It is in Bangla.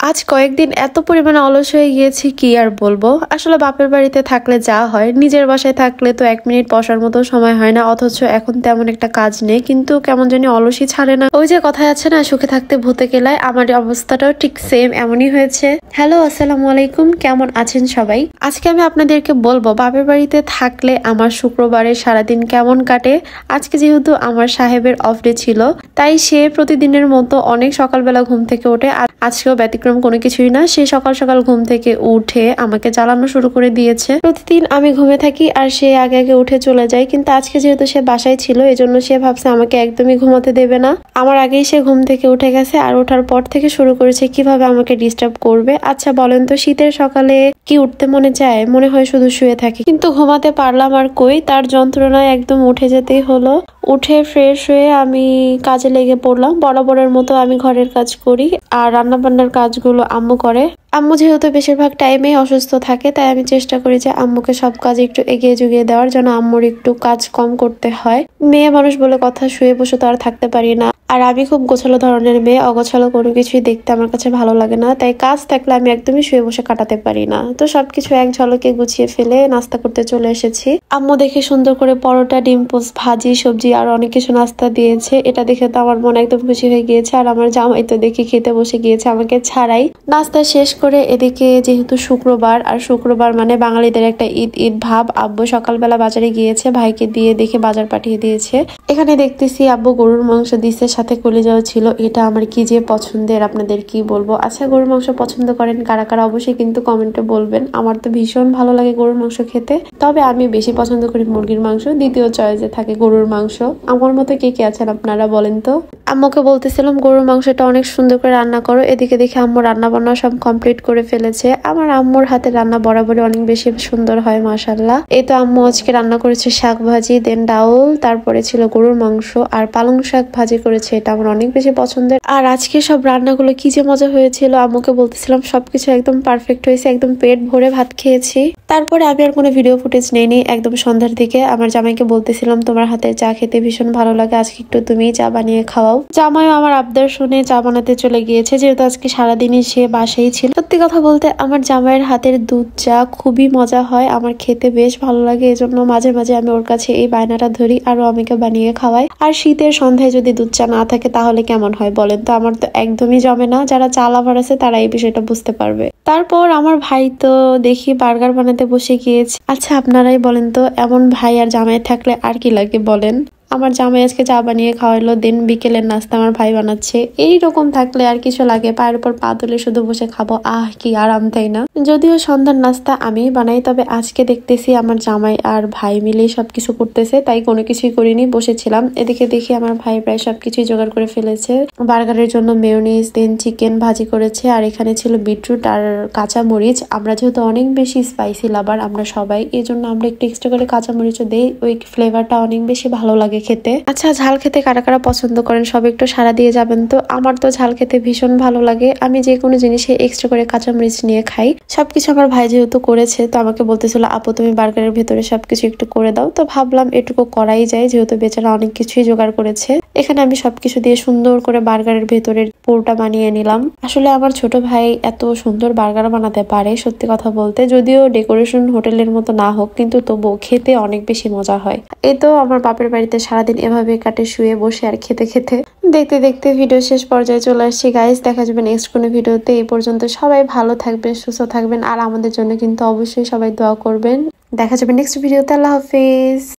আজ কয়েকদিন এত পরিমাণে অলস হয়ে গিয়েছি কি আর বলবো। আসলে বাপের বাড়িতে থাকলে যা হয়, নিজের বাসায় থাকলে তো 1 মিনিট বসার মতো সময় হয় না। অথচ এখন তেমন একটা কাজ নেই, কিন্তু কেমন জানি অলসই ছাড়ে না। ওই যে কথায় আছে না, সুখে থাকতে ভূতে গেলায়, আমার অবস্থাটাও ঠিক সেম এমনই হয়েছে। হ্যালো, আসসালামু আলাইকুম, কেমন আছেন সবাই? আজকে আমি আপনাদেরকে বলবো বাপের বাড়িতে থাকলে আমার শুক্রবারের সারাদিন কেমন কাটে। আজকে যেহেতু আমার সাহেবের অফ ডে ছিল, তাই সে প্রতিদিনের মতো অনেক সকালবেলা ঘুম থেকে ওঠে। আজকেও ব্যতিক্রম কোনো কিছুই না। সে সকাল সকাল ঘুম থেকে উঠে আমাকে জ্বালানো শুরু করে দিয়েছে। প্রতিদিন আমি ঘুমে থাকি আর সে আগে আগে উঠে চলে যায়, কিন্তু আজকে যেহেতু সে বাসায় ছিল, এজন্য সে ভাবছে আমাকে একদমই ঘুমাতে দেবে না। আমার আগেই সে ঘুম থেকে উঠে গেছে আর ওঠার পর থেকে শুরু করেছে কিভাবে আমাকে ডিস্টার্ব করবে। আচ্ছা বলেন তো, শীতের সকালে কি উঠতে মনে চায়? মনে হয় শুধু শুয়ে থাকি, কিন্তু ঘুমাতে পারলাম আর কই। তার যন্ত্রণায় একদম উঠে যেতেই হলো। উঠে ফ্রেশ হয়ে আমি কাজে লেগে পড়লাম। বরাবরের মতো আমি ঘরের কাজ করি আর রান্না বান্নার কাজগুলো আম্মু করে। আম্মু যেহেতু বেশিরভাগ টাইমেই অসুস্থ থাকে, তাই আমি চেষ্টা করি যে আম্মুকে সব কাজ একটু এগিয়ে যুগিয়ে দেওয়ার জন্য, আম্মুর একটু কাজ কম করতে হয়। মেয়ে মানুষ বলে কথা, শুয়ে বসে তো আর থাকতে পারি না। আর আমি খুব গোছালো ধরনের মেয়ে, অগোছালো কোনো কিছুই দেখতে আমার কাছে ভালো লাগে না। তাই কাজ থাকলে আমি একদমই শুয়ে বসে কাটাতে পারি না। তো সবকিছু এক ঝলকে গুছিয়ে ফেলে নাস্তা করতে চলে এসেছি। আম্মু দেখে সুন্দর করে পরোটা, ডিম পোস্ট, ভাজি, সবজি আর অনেক কিছু নাস্তা দিয়েছে। এটা দেখে তো আমার মন একদম খুশি হয়ে গিয়েছে। আর আমার জামাই তো দেখে খেতে বসে গিয়েছে আমাকে ছাড়াই। নাস্তা শেষ করে এদিকে যেহেতু শুক্রবার, আর শুক্রবার মানে বাঙালিদের একটা ঈদ ঈদ ভাব, আব্বু সকালবেলা বাজারে গিয়েছে, ভাইকে দিয়ে দেখে বাজার পাঠিয়ে দিয়েছে। এখানে দেখতেছি আব্বু গরুর মাংস দিচ্ছে, সাথে কলিজাও ছিল। এটা আমার কি যে পছন্দের, আপনাদের কি বলবো। আচ্ছা, গরুর মাংস পছন্দ করেন কারা কারা অবশ্যই কিন্তু কমেন্টে বলবেন। আমার তো ভীষণ ভালো লাগে গরুর মাংস খেতে, তবে আমি বেশি পছন্দ করি মুরগির মাংস। দ্বিতীয় চয়েসে থাকে গরুর মাংস। আমার মতো কে কে আছেন আপনারা বলেন তো। আম্মুকে বলতেছিলাম গরুর মাংসটা অনেক সুন্দর করে রান্না করো। এদিকে দেখে আম্মু রান্না বান্না সব কমপ্লিট করে ফেলেছে। আমার আম্মুর হাতে রান্না বরাবরই অনেক বেশি সুন্দর হয়, মাশাআল্লাহ। এই তো আম্মু আজকে রান্না করেছে শাক ভাজি, দেন ডাউল, তারপরে ছিল গরুর মাংস আর পালং শাক ভাজি করেছে। এটা আমার অনেক বেশি পছন্দের। আর আজকে সব রান্নাগুলো কি যে মজা হয়েছিল। আম্মুকে বলতেছিলাম সবকিছু একদম পারফেক্ট হয়েছে, একদম পেট ভরে ভাত খেয়েছি। তারপরে আমি আর কোনো ভিডিও ফুটেজ নেইনি। একদম সন্ধ্যার দিকে আমার জামাইকে বলতেছিলাম তোমার হাতের চা খেতে ভীষণ ভালো লাগে, আজকে একটু তুমি চা বানিয়ে খাওয়াও। জামাইও আমার আবদার শুনে চা বানাতে চলে গিয়েছে, যেহেতু আজকে সারাদিনই সে বাসায় ছিল। সত্যি কথা বলতে আমার জামাইয়ের হাতের দুধ চা খুবই মজা হয়, আমার খেতে বেশ ভালো লাগে। এজন্য মাঝে মাঝে আমি ওর কাছে এই বায়নাটা ধরি আর আমাকে বানিয়ে খাওয়াই। আর শীতের সন্ধ্যায় যদি দুধ চা না থাকে তাহলে কেমন হয় বলেন তো? আমার তো একদমই জমে না। যারা চা লাভার আছে তারা এই বিষয়টা বুঝতে পারবে। তারপর আমার ভাই তো দেখি বার্গার বানাতে বসে গিয়েছে। আচ্ছা আপনারাই বলেন তো, এমন ভাই আর জামাই থাকলে আর কি লাগে বলেন। আমার জামাই আজকে চা বানিয়ে খাওয়াইলো, দিন বিকেলের নাস্তা আমার ভাই বানাচ্ছে। এইরকম থাকলে আর কিছু লাগে? পায়ের উপর পা তুলে শুধু বসে খাবো, আহ কি আরাম, তাই না? যদিও সন্ধ্যার নাস্তা আমি বানাই, তবে আজকে দেখতেছি আমার জামাই আর ভাই মিলেই সবকিছু করতেছে, তাই কোনো কিছুই করিনি, বসেছিলাম। এদিকে দেখি আমার ভাই প্রায় সবকিছুই জোগাড় করে ফেলেছে। বার্গারের জন্য মেয়োনিজ, দেন চিকেন ভাজি করেছে, আর এখানে ছিল বিটরুট আর কাঁচা মরিচ। আমরা যেহেতু অনেক বেশি স্পাইসি লাভার আমরা সবাই, এই জন্য আমরা একটু এক্সট্রা করে কাঁচা মরিচও দেই, ওই ফ্লেভারটা অনেক বেশি ভালো লাগে খেতে। আচ্ছা, ঝাল খেতে কারা কারা পছন্দ করেন সব একটু সাড়া দিয়ে যাবেন তো। আমার তো ঝাল খেতে ভীষণ ভালো লাগে, আমি যে কোনো জিনিসে এক্সট্রা করে কাঁচামরিচ নিয়ে খাই। সবকিছু আমার ভাই যেহেতু করেছে, তো আমাকে বলতেছিল আপু তুমি বার্গারের ভেতরে সবকিছু একটু করে দাও। তো ভাবলাম এটুকু করাই যায়, যেহেতু বেচারা অনেক কিছুই জোগাড় করেছে। এখানে আমি সবকিছু দিয়ে সুন্দর করে বার্গারের ভেতরের পুরোটা বানিয়ে নিলাম। আসলে আমার ছোট ভাই এত সুন্দর বার্গার বানাতে পারে, সত্যি কথা বলতে। যদিও ডেকোরেশন হোটেলের মতো না হোক, কিন্তু তবুও খেতে অনেক বেশি মজা হয়। এই তো আমার বাপের বাড়িতে সারাদিন এভাবে কাটে, শুয়ে বসে আর খেতে খেতে। দেখতে দেখতে ভিডিও শেষ পর্যায়ে চলে আসছি গাইস। দেখা যাবে নেক্সট কোনো ভিডিওতে। এই পর্যন্ত সবাই ভালো থাকবেন, সুস্থ থাকবেন, আর আমাদের জন্য কিন্তু অবশ্যই সবাই দোয়া করবেন। দেখা যাবে নেক্সট ভিডিওতে। আল্লাহ হাফিজ।